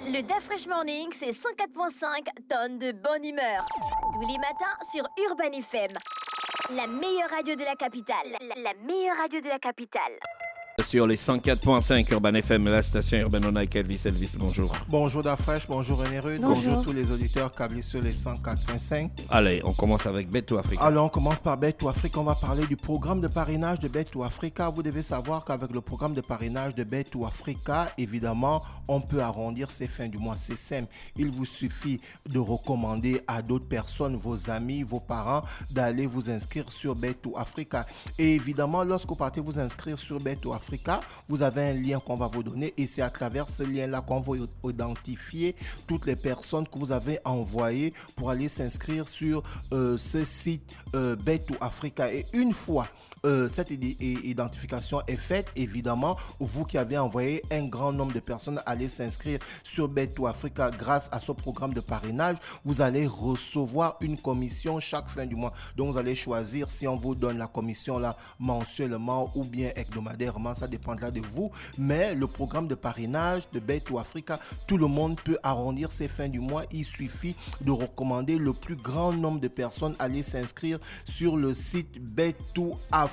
Le Dafresh Morning, c'est 104.5 tonnes de bonne humeur. Tous les matins sur Urban FM. La meilleure radio de la capitale. La meilleure radio de la capitale. Sur les 104.5 Urban FM, la station Urban On avec Elvis, bonjour. Bonjour Dafresh, bonjour René Rude, bonjour tous les auditeurs câblés sur les 104.5. Allez, on commence avec Bet to Africa. Alors on commence par Bet to Africa, on va parler du programme de parrainage de Bet to Africa. Vous devez savoir qu'avec le programme de parrainage de Bet to Africa, évidemment, on peut arrondir ses fins du mois. C'est simple, il vous suffit de recommander à d'autres personnes, vos amis, vos parents, d'aller vous inscrire sur Bet to Africa. Et évidemment, lorsque vous partez vous inscrire sur Bet to Africa, vous avez un lien qu'on va vous donner et c'est à travers ce lien-là qu'on va identifier toutes les personnes que vous avez envoyées pour aller s'inscrire sur ce site Bet to Africa. Et une fois cette identification est faite, évidemment, vous qui avez envoyé un grand nombre de personnes aller s'inscrire sur Bet to Africa grâce à ce programme de parrainage, vous allez recevoir une commission chaque fin du mois. Donc, vous allez choisir si on vous donne la commission là mensuellement ou bien hebdomadairement, ça dépendra de vous. Mais le programme de parrainage de Bet to Africa, tout le monde peut arrondir ses fins du mois. Il suffit de recommander le plus grand nombre de personnes aller s'inscrire sur le site Bet to Africa.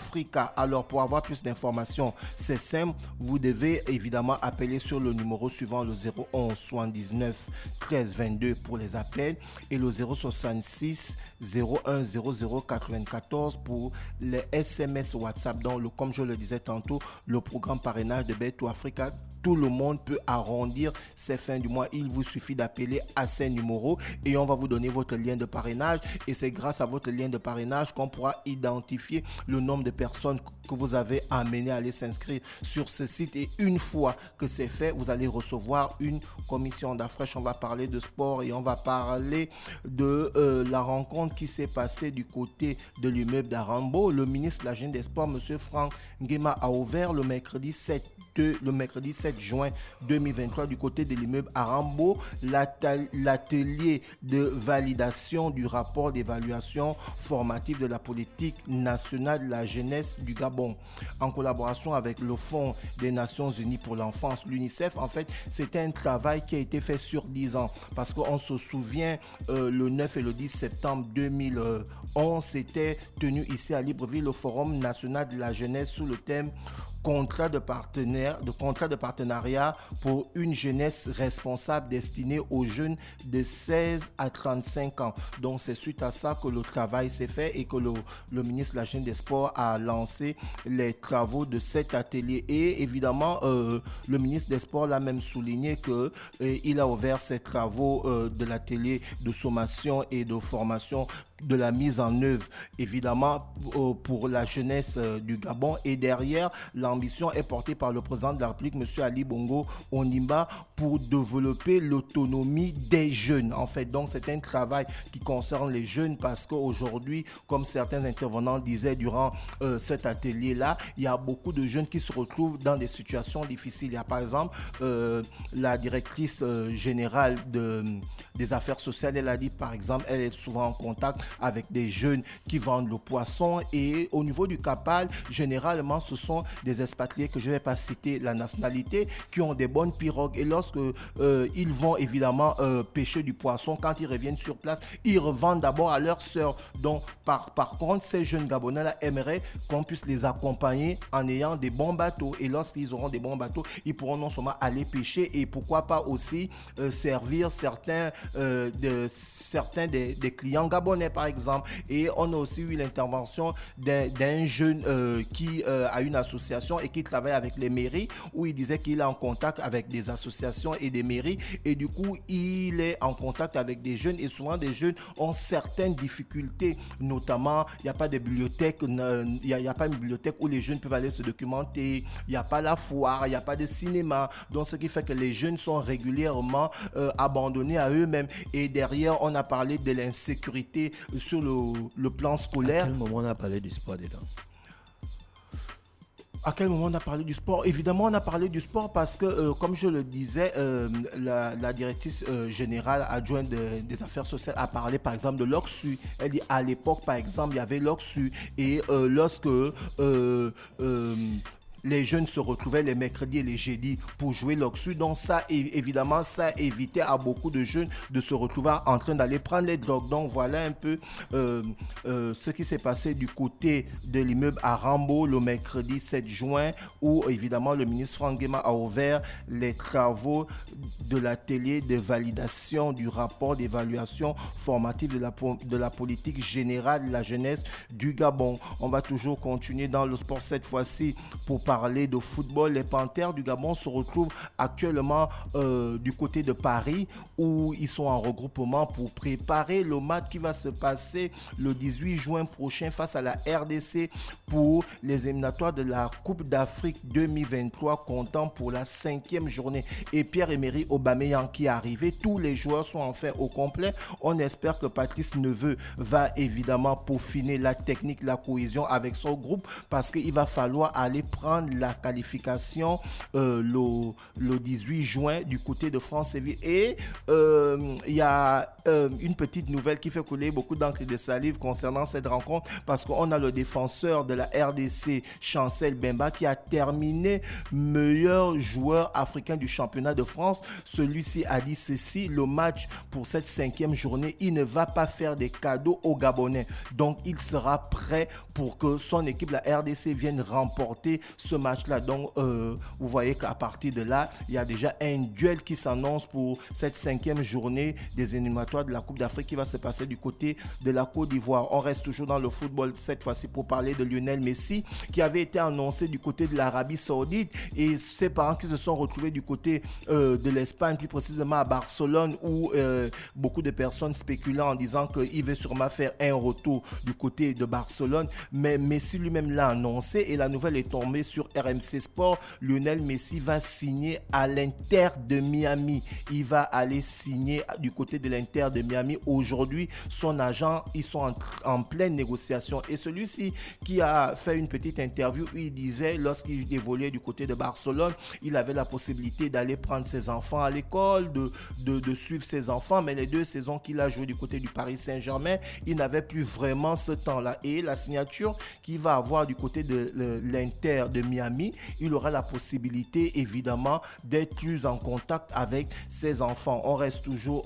Alors, pour avoir plus d'informations, c'est simple. Vous devez évidemment appeler sur le numéro suivant, le 011 79 13 22 pour les appels et le 066 01 00 94 pour les SMS WhatsApp. Donc, comme je le disais tantôt, le programme parrainage de Bet to Africa, tout le monde peut arrondir ses fins du mois. Il vous suffit d'appeler à ces numéros et on va vous donner votre lien de parrainage. Et c'est grâce à votre lien de parrainage qu'on pourra identifier le nombre de personnes que vous avez amené à aller s'inscrire sur ce site. Et une fois que c'est fait, vous allez recevoir une commission. Dafresh, on va parler de sport et on va parler de la rencontre qui s'est passée du côté de l'immeuble d'Arambo. Le ministre de la Jeunesse des Sports, M. Franck Nguema, a ouvert le mercredi 7 juin 2023 du côté de l'immeuble Arambo l'atelier de validation du rapport d'évaluation formative de la politique nationale de la jeunesse du Gabon en collaboration avec le Fonds des Nations Unies pour l'enfance, l'UNICEF. En fait, c'était un travail qui a été fait sur 10 ans parce qu'on se souvient le 9 et le 10 septembre 2011 s'était tenu ici à Libreville le Forum national de la jeunesse sous le thème contrat de partenariat pour une jeunesse responsable destinée aux jeunes de 16 à 35 ans. Donc, c'est suite à ça que le travail s'est fait et que le ministre de la Jeunesse des Sports a lancé les travaux de cet atelier. Et évidemment, le ministre des Sports l'a même souligné qu'il a ouvert ses travaux de l'atelier de sommation et de formation de la mise en œuvre, évidemment, pour la jeunesse du Gabon. Et derrière, l'ambition est portée par le président de la République, M. Ali Bongo Ondimba, pour développer l'autonomie des jeunes. En fait, donc, c'est un travail qui concerne les jeunes parce qu'aujourd'hui, comme certains intervenants disaient durant cet atelier-là, il y a beaucoup de jeunes qui se retrouvent dans des situations difficiles. Il y a par exemple la directrice générale des affaires sociales, elle a dit par exemple, elle est souvent en contact avec des jeunes qui vendent le poisson et au niveau du Capal, généralement ce sont des expatriés que je ne vais pas citer la nationalité qui ont des bonnes pirogues et lorsque ils vont évidemment pêcher du poisson, quand ils reviennent sur place, ils revendent d'abord à leurs sœurs. Donc par contre, ces jeunes Gabonais là aimeraient qu'on puisse les accompagner en ayant des bons bateaux et lorsqu'ils auront des bons bateaux, ils pourront non seulement aller pêcher et pourquoi pas aussi servir certains des clients gabonais par exemple. Et on a aussi eu l'intervention d'un jeune qui a une association et qui travaille avec les mairies où il disait qu'il est en contact avec des associations et des mairies et du coup il est en contact avec des jeunes et souvent des jeunes ont certaines difficultés, notamment il n'y a pas de bibliothèque, il n'y a pas une bibliothèque où les jeunes peuvent aller se documenter, il n'y a pas la foire, il n'y a pas de cinéma, donc ce qui fait que les jeunes sont régulièrement abandonnés à eux-mêmes. Et derrière on a parlé de l'insécurité sur le plan scolaire. À quel moment on a parlé du sport dedans? À quel moment on a parlé du sport? Évidemment, on a parlé du sport parce que, comme je le disais, la directrice générale adjointe des affaires sociales a parlé, par exemple, de l'OCSU. Elle dit, à l'époque, par exemple, il y avait l'OCSU. Et lorsque les jeunes se retrouvaient les mercredis et les jeudis pour jouer l'Oxu. Donc ça, évidemment, ça évitait à beaucoup de jeunes de se retrouver en train d'aller prendre les drogues. Donc voilà un peu ce qui s'est passé du côté de l'immeuble à Rambo le mercredi 7 juin, où évidemment le ministre Franck Guéma a ouvert les travaux de l'atelier de validation du rapport d'évaluation formative de la politique générale de la jeunesse du Gabon. On va toujours continuer dans le sport cette fois-ci pour parler de football. Les Panthères du Gabon se retrouvent actuellement du côté de Paris, où ils sont en regroupement pour préparer le match qui va se passer le 18 juin prochain face à la RDC pour les éliminatoires de la Coupe d'Afrique 2023, comptant pour la 5e journée. Et Pierre-Emerick Aubameyang qui est arrivé, tous les joueurs sont enfin au complet. On espère que Patrice Neveu va évidemment peaufiner la technique, la cohésion avec son groupe, parce qu'il va falloir aller prendre la qualification le 18 juin du côté de France-Séville. Et il y a une petite nouvelle qui fait couler beaucoup d'encre et de salive concernant cette rencontre, parce qu'on a le défenseur de la RDC, Chancel Bemba, qui a terminé meilleur joueur africain du championnat de France. Celui-ci a dit ceci: le match pour cette 5e journée, il ne va pas faire des cadeaux aux Gabonais. Donc il sera prêt pour que son équipe, la RDC, vienne remporter ce match-là. Donc vous voyez qu'à partir de là, il y a déjà un duel qui s'annonce pour cette 5e journée des éliminatoires de la Coupe d'Afrique qui va se passer du côté de la Côte d'Ivoire. On reste toujours dans le football cette fois-ci pour parler de Lionel Messi, qui avait été annoncé du côté de l'Arabie Saoudite, et ses parents qui se sont retrouvés du côté de l'Espagne, plus précisément à Barcelone, où beaucoup de personnes spéculaient en disant qu'il veut sûrement faire un retour du côté de Barcelone. Mais Messi lui-même l'a annoncé et la nouvelle est tombée sur RMC Sport. Lionel Messi va signer à l'Inter de Miami. Il va aller signer du côté de l'Inter de Miami. Aujourd'hui, son agent, ils sont en pleine négociation. Et celui-ci qui a fait une petite interview, il disait, lorsqu'il évoluait du côté de Barcelone, il avait la possibilité d'aller prendre ses enfants à l'école, de suivre ses enfants. Mais les 2 saisons qu'il a joué du côté du Paris Saint-Germain, il n'avait plus vraiment ce temps-là. Et la signature qu'il va avoir du côté de l'Inter de Miami, il aura la possibilité évidemment d'être plus en contact avec ses enfants. On reste toujours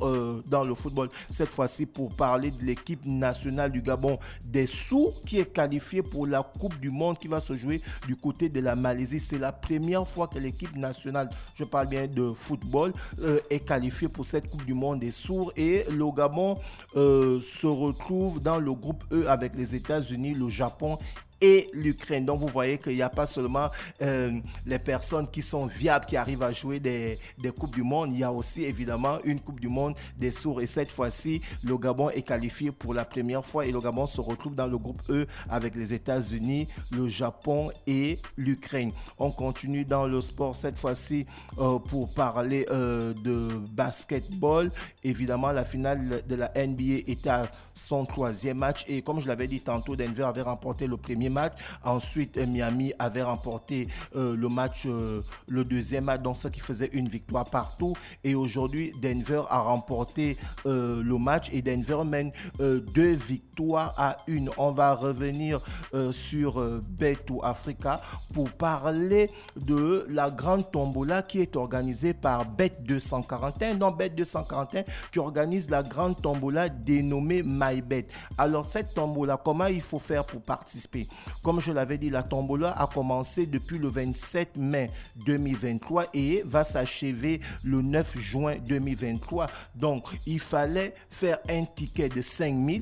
dans le football cette fois-ci pour parler de l'équipe nationale du Gabon des Sourds, qui est qualifiée pour la Coupe du Monde qui va se jouer du côté de la Malaisie. C'est la première fois que l'équipe nationale, je parle bien de football, est qualifiée pour cette Coupe du Monde des Sourds. Et le Gabon se retrouve dans le groupe E avec les États-Unis, le Japon et l'Ukraine. Donc vous voyez qu'il n'y a pas seulement les personnes qui sont viables qui arrivent à jouer des Coupes du Monde, il y a aussi évidemment une Coupe du Monde des sourds. Et cette fois-ci, le Gabon est qualifié pour la première fois et le Gabon se retrouve dans le groupe E avec les États-Unis, le Japon et l'Ukraine. On continue dans le sport cette fois-ci pour parler de basketball. Évidemment, la finale de la NBA était à son 3e match et comme je l'avais dit tantôt, Denver avait remporté le premier match. Ensuite, Miami avait remporté le 2e match, donc ce qui faisait une victoire partout. Et aujourd'hui, Denver a remporté le match et Denver mène 2 victoires à 1. On va revenir sur Bet2Africa pour parler de la grande tombola qui est organisée par Bet241. Donc Bet241 qui organise la grande tombola dénommée MyBet. Alors cette tombola, comment il faut faire pour participer? Comme je l'avais dit, la tombola a commencé depuis le 27 mai 2023 et va s'achever le 9 juin 2023. Donc, il fallait faire un ticket de 5 000.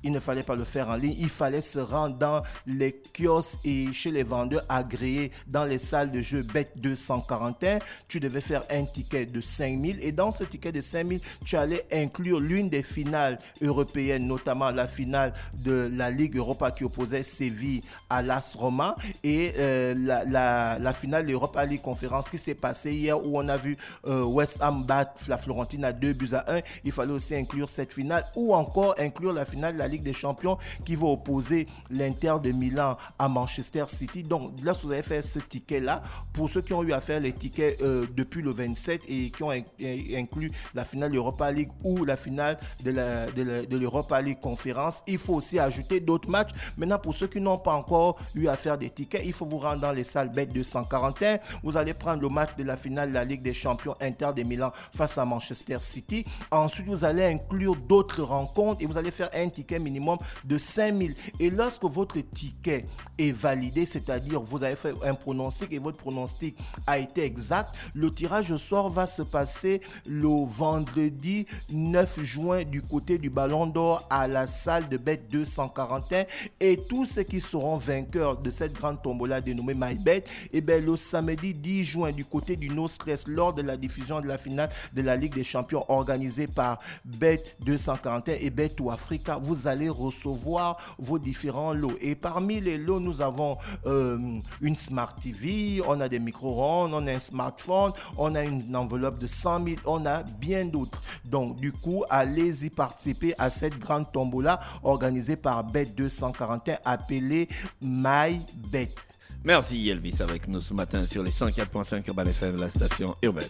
Il ne fallait pas le faire en ligne, il fallait se rendre dans les kiosques et chez les vendeurs agréés dans les salles de jeu Bet241. Tu devais faire un ticket de 5 000 et dans ce ticket de 5 000, tu allais inclure l'une des finales européennes, notamment la finale de la Ligue Europa qui opposait Séville à l'AS Roma et la finale de l'Europa League Conférence qui s'est passée hier où on a vu West Ham battre la Florentine à 2-1. Il fallait aussi inclure cette finale ou encore inclure la finale finale de la Ligue des Champions qui va opposer l'Inter de Milan à Manchester City. Donc, là, vous avez fait ce ticket-là. Pour ceux qui ont eu à faire les tickets depuis le 27 et qui ont inclus la finale de l'Europa League ou la finale de l'Europa League Conférence, il faut aussi ajouter d'autres matchs. Maintenant, pour ceux qui n'ont pas encore eu à faire des tickets, il faut vous rendre dans les salles Bet 241. Vous allez prendre le match de la finale de la Ligue des Champions Inter de Milan face à Manchester City. Ensuite, vous allez inclure d'autres rencontres et vous allez faire un ticket minimum de 5000. Et lorsque votre ticket est validé, c'est-à-dire vous avez fait un pronostic et votre pronostic a été exact, le tirage au sort va se passer le vendredi 9 juin du côté du Ballon d'Or à la salle de Bet 241. Et tous ceux qui seront vainqueurs de cette grande tombola dénommée MyBet, et bien le samedi 10 juin du côté du No Stress lors de la diffusion de la finale de la Ligue des Champions organisée par Bet 241 et Bet to Africa, vous allez recevoir vos différents lots. Et parmi les lots, nous avons une Smart TV, on a des micro-ondes, on a un smartphone, on a une enveloppe de 100 000, on a bien d'autres. Donc, du coup, allez-y participer à cette grande tombola organisée par Bet 241 appelée MyBet. Merci Elvis avec nous ce matin sur les 104.5 Urban FM, la station urbaine.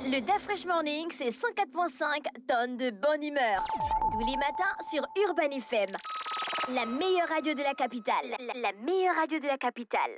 Le Da Fresh Morning, c'est 104.5 tonnes de bonne humeur. Tous les matins sur Urban FM. La meilleure radio de la capitale. La meilleure radio de la capitale.